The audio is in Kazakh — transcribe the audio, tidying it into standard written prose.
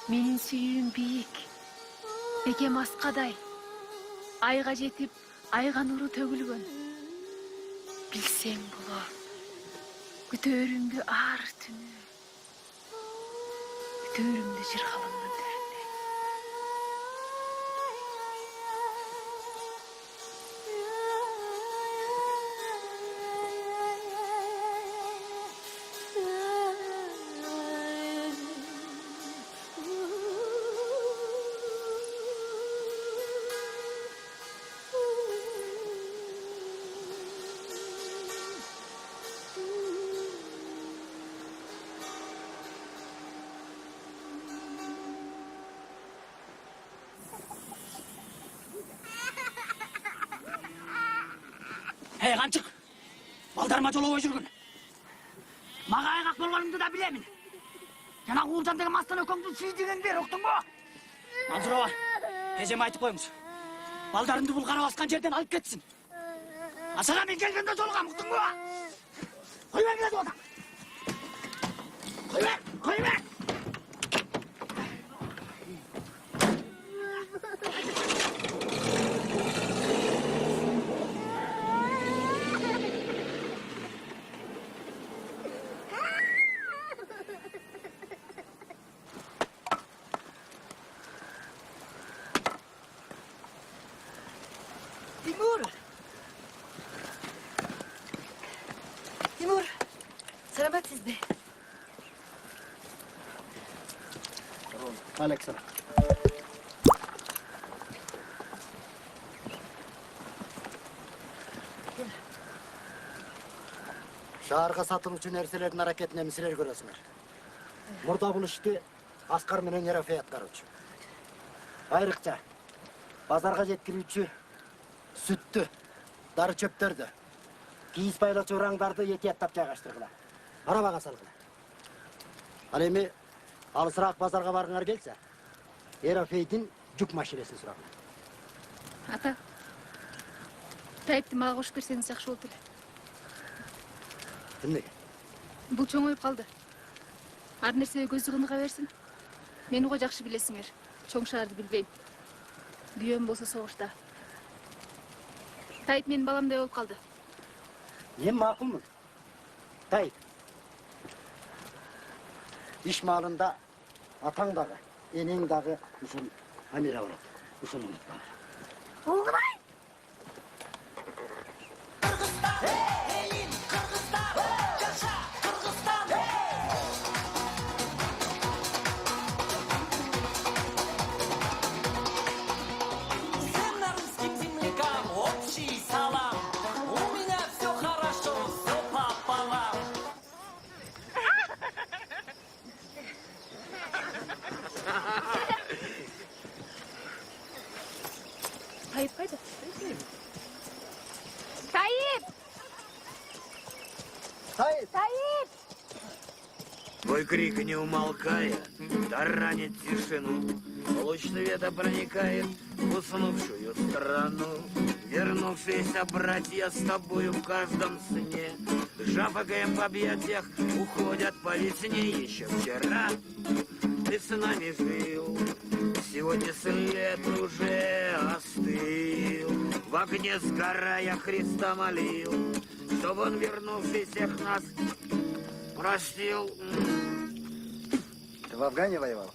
Менин сүйүүм бийик, бекем аскадай. Айга жетип, айга нуру төгүлгөн. Билсең болот. Күтөрүмдү ар түнү. Күтөрүмдү жыргалымдын төрүндө. Эй, қаншық! Балдарыма жолобой жүргін. Маға айғақ болғанымды да білемін. Жана Уğurcan деген мастан өкөңді сүйдеген бер, оқтың ба? Мансурова, әжем айтып қойыңыз. Балдарымды бұл қара басқан жерден алып кетсін. Асана мен келгенде жолғам, оқтың ба? Қой бер келеді одан. Қой бер! Timur, salamatсыз be. Aleykümselam. Шаарга сатылуучу нерселердин аракетинен силер көрөсүңөр. Мурда бул ишти Аскар менен Ерофей аткаруучу. Айрыкча базарга жеткирүүчү сүттү, дары чөптөрдү, кийиз байлоочу ураңдарды этияттап жайгаштыргыла. Арабага салгыла. Ал эми алысыраак базарга баргыңар келсе, Ерофейдин жүк машинесин сурагыла. Ата, Тайыпты мага кошуп берсеңиз жакшы болот эле. Эмнеге? Бул чоңоюп калды. Ар нерсеге көзү кыныга берсин. Мени го жакшы билесиңер. Чоң шаарды билбейм. Күйөөм болсо согушта. Тайып менин баламдай болуп калды. Мен макулмун. Тайып. Иш маалында атаң дагы, энең дагы ушул Амира болот. Ушуну унутпаңар. Угубай! Тайып кайда? Тайып! Тайып! Тайып! Твой крик не умолкает, таранит тишину. Луч света проникает в уснувшую страну. Вернувшиеся братья с тобою в каждом сне, жапакаем в объятиях, уходят по весне. Еще вчера ты с нами жил, сегодня след уже остыл. В огне сгорая Христа молил, чтоб он, вернувший всех нас, простил. Ты в Афгане воевал?